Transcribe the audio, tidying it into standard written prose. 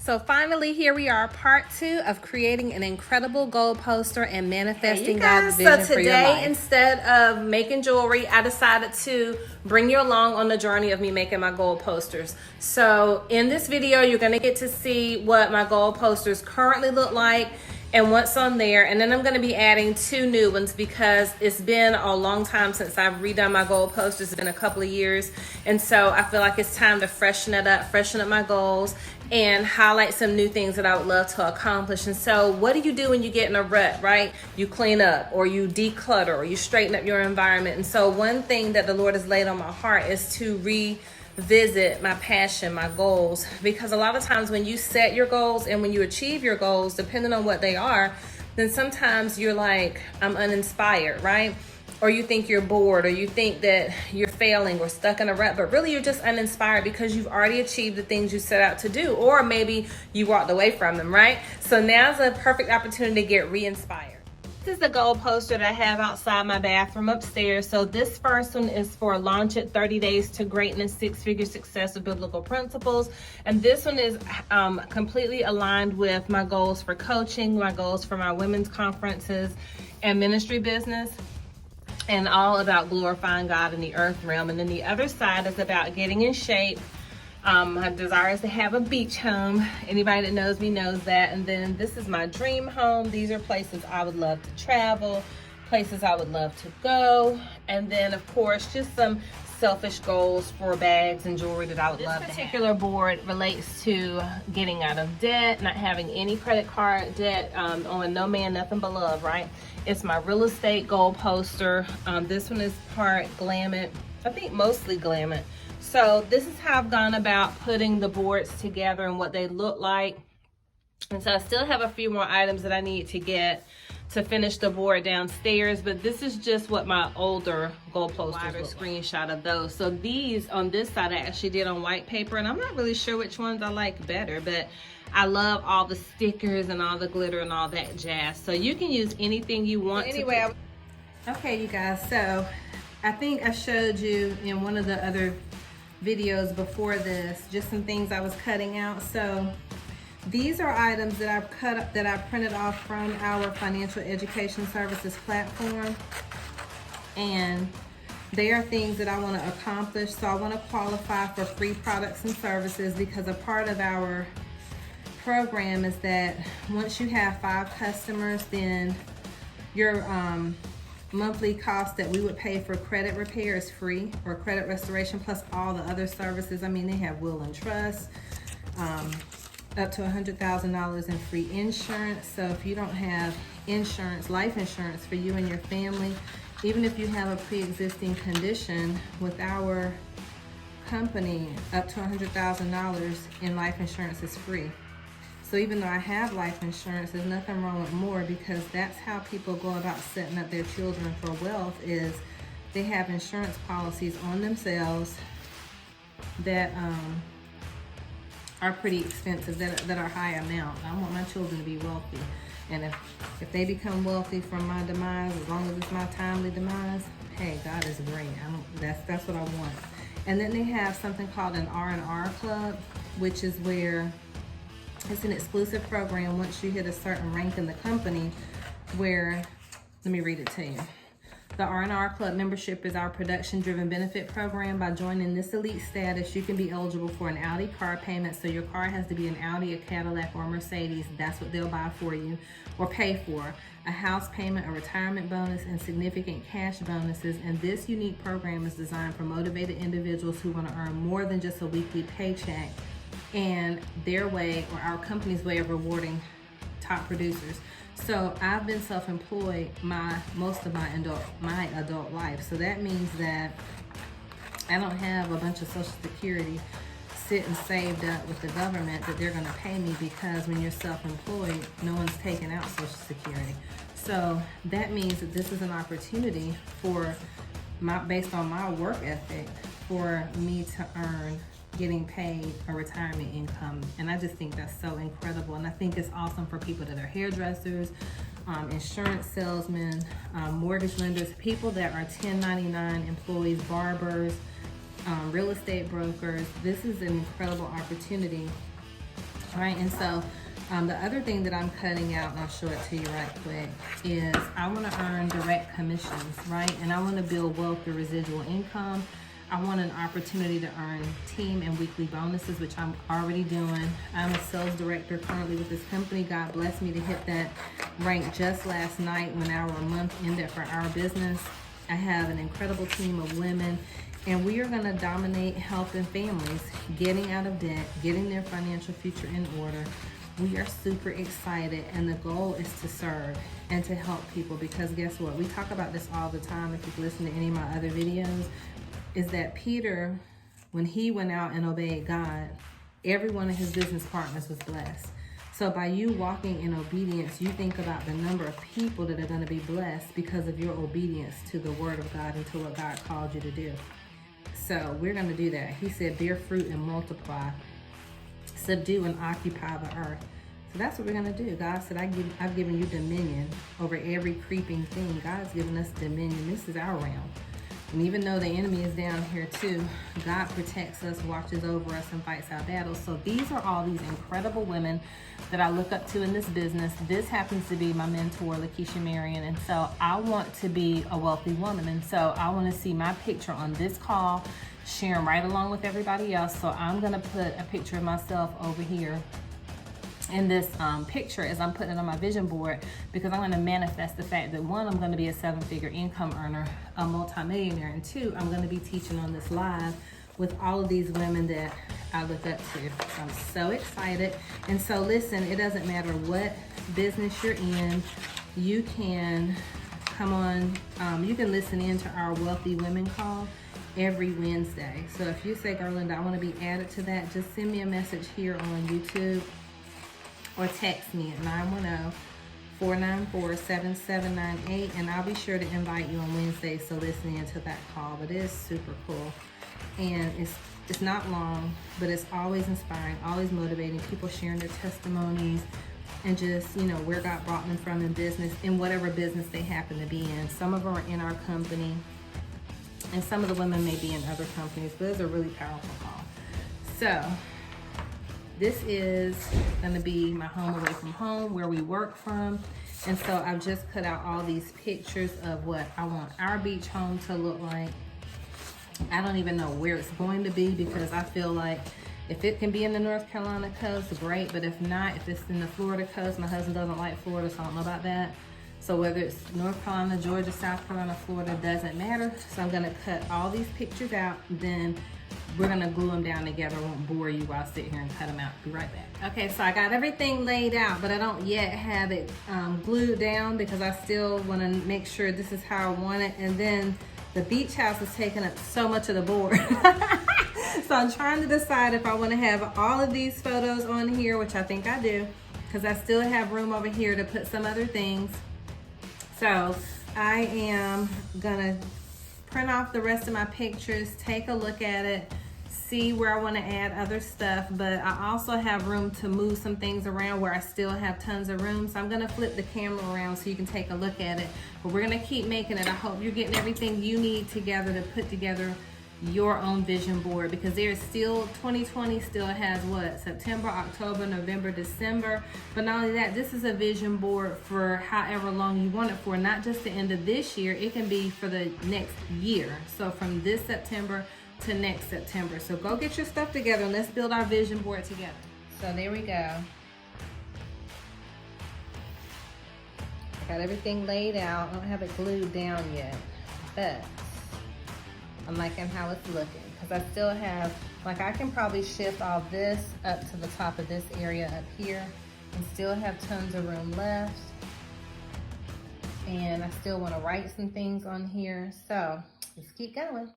So finally, here we are, part 2 of creating an incredible goal poster and manifesting God's vision for your life. So today, instead of making jewelry, I decided to bring you along on the journey of me making my goal posters. So in this video, you're going to get to see what my goal posters currently look like and what's on there. And then I'm going to be adding 2 new ones because it's been a long time since I've redone my goal posters. It's been a couple of years. And so I feel like it's time to freshen it up, freshen up my goals, and highlight some new things that I would love to accomplish. And so what do you do when you get in a rut, right? You clean up, or you declutter, or you straighten up your environment. And so one thing that the Lord has laid on my heart is to revisit my passion, my goals, because a lot of times when you set your goals and when you achieve your goals, depending on what they are, then sometimes you're like, I'm uninspired, right? Or you think you're bored, or you think that you're failing or stuck in a rut, but really you're just uninspired because you've already achieved the things you set out to do, or maybe you walked away from them, right? So now's a perfect opportunity to get re-inspired. This is the goal poster that I have outside my bathroom upstairs. So this first one is for Launch It 30 Days to Greatness, 6-Figure Success with Biblical Principles. And this one is completely aligned with my goals for coaching, my goals for my women's conferences and ministry business, and all about glorifying God in the earth realm. And then the other side is about getting in shape. My desire is to have a beach home. Anybody that knows me knows that. And then this is my dream home. These are places I would love to travel, places I would love to go. And then of course, just some selfish goals for bags and jewelry that I would love to have. This particular board relates to getting out of debt, not having any credit card debt, owing no man nothing but love, right? It's my real estate goal poster. This one is part Glam-It, I think mostly Glam-It. So this is how I've gone about putting the boards together and what they look like. And so I still have a few more items that I need to get to finish the board downstairs, but this is just what my older goal posters look screenshot of those. So these on this side I actually did on white paper, and I'm not really sure which ones I like better, but I love all the stickers and all the glitter and all that jazz. So you can use anything you want. Anyway, okay, you guys, so I think I showed you in one of the other videos before this just some things I was cutting out. So these are items that I've cut up, that I printed off from our financial education services platform, and they are things that I want to accomplish. So I want to qualify for free products and services, because a part of our program is that once you have 5 customers, then your monthly cost that we would pay for credit repair is free, or credit restoration, plus all the other services. I mean, they have will and trust, up to $100,000 in free insurance. So if you don't have insurance, life insurance for you and your family, even if you have a pre-existing condition, with our company, up to $100,000 in life insurance is free. So even though I have life insurance, there's nothing wrong with more, because that's how people go about setting up their children for wealth, is they have insurance policies on themselves that are pretty expensive, that are high amount. I want my children to be wealthy. And if they become wealthy from my demise, as long as it's my timely demise, hey, God is great. That's what I want. And then they have something called an R&R Club, which is where it's an exclusive program once you hit a certain rank in the company, where, let me read it to you. The R&R Club membership is our production-driven benefit program. By joining this elite status, you can be eligible for an Audi car payment. So your car has to be an Audi, a Cadillac, or a Mercedes. That's what they'll buy for you or pay for. A house payment, a retirement bonus, and significant cash bonuses. And this unique program is designed for motivated individuals who want to earn more than just a weekly paycheck, and their way, or our company's way, of rewarding top producers. So I've been self-employed most of my adult life. So that means that I don't have a bunch of Social Security sitting saved up with the government that they're gonna pay me, because when you're self-employed, no one's taking out Social Security. So that means that this is an opportunity for based on my work ethic, for me to earn, getting paid a retirement income. And I just think that's so incredible. And I think it's awesome for people that are hairdressers, insurance salesmen, mortgage lenders, people that are 1099 employees, barbers, real estate brokers. This is an incredible opportunity right? And so the other thing that I'm cutting out, and I'll show it to you right quick, is I want to earn direct commissions, right? And I want to build wealth through residual income. I want an opportunity to earn team and weekly bonuses, which I'm already doing. I'm a sales director currently with this company. God blessed me to hit that rank just last night when our month ended for our business. I have an incredible team of women, and we are going to dominate health and families, getting out of debt, getting their financial future in order. We are super excited, and the goal is to serve and to help people, because guess what? We talk about this all the time. If you've listened to any of my other videos, is that Peter, when he went out and obeyed God, every one of his business partners was blessed. So by you walking in obedience, you think about the number of people that are going to be blessed because of your obedience to the word of God and to what God called you to do. So we're going to do that. He said, bear fruit and multiply, subdue and occupy the earth. So that's what we're going to do. God said, I've given you dominion over every creeping thing. God's given us dominion. This is our realm. And even though the enemy is down here too, God protects us, watches over us, and fights our battles. So these are all these incredible women that I look up to in this business. This happens to be my mentor, Lakeisha Marion. And so I want to be a wealthy woman. And so I want to see my picture on this call, sharing right along with everybody else. So I'm going to put a picture of myself over here in this picture as I'm putting it on my vision board, because I'm going to manifest the fact that, one, I'm going to be a 7-figure income earner, a multimillionaire, and 2, I'm going to be teaching on this live with all of these women that I look up to. So I'm so excited. And so listen, it doesn't matter what business you're in, you can come on, you can listen in to our Wealthy Women call every Wednesday. So if you say, Gerlinda, I want to be added to that, just send me a message here on YouTube, or text me at 910-494-7798, and I'll be sure to invite you on Wednesday, so listen in to that call. But it is super cool, and it's not long, but it's always inspiring, always motivating, people sharing their testimonies, and just, you know, where God brought them from in business, in whatever business they happen to be in. Some of them are in our company, and some of the women may be in other companies, but it's a really powerful call. So this is going to be my home away from home, where we work from. And so I've just cut out all these pictures of what I want our beach home to look like. I don't even know where it's going to be, because I feel like if it can be in the North Carolina coast, great. But if not, if it's in the Florida coast, my husband doesn't like Florida, so I don't know about that. So whether it's North Carolina, Georgia, South Carolina, Florida, doesn't matter. So I'm going to cut all these pictures out, then we're going to glue them down together. I won't bore you while I sit here and cut them out. Be right back. Okay, so I got everything laid out, but I don't yet have it glued down, because I still want to make sure this is how I want it. And then the beach house is taking up so much of the board. So I'm trying to decide if I want to have all of these photos on here, which I think I do, because I still have room over here to put some other things. So I am gonna print off the rest of my pictures, take a look at it, see where I want to add other stuff, but I also have room to move some things around where I still have tons of room. So I'm going to flip the camera around so you can take a look at it, but we're going to keep making it. I hope you're getting everything you need together to put together your own vision board, because there's still 2020 still has what, September, October, November, December. But not only that, this is a vision board for however long you want it for, not just the end of this year. It can be for the next year, so from this September to next September. So go get your stuff together and let's build our vision board together. So there we go. Got everything laid out. I don't have it glued down yet, but I'm liking how it's looking, because I still have, like, I can probably shift all this up to the top of this area up here and still have tons of room left. And I still want to write some things on here. So let's keep going.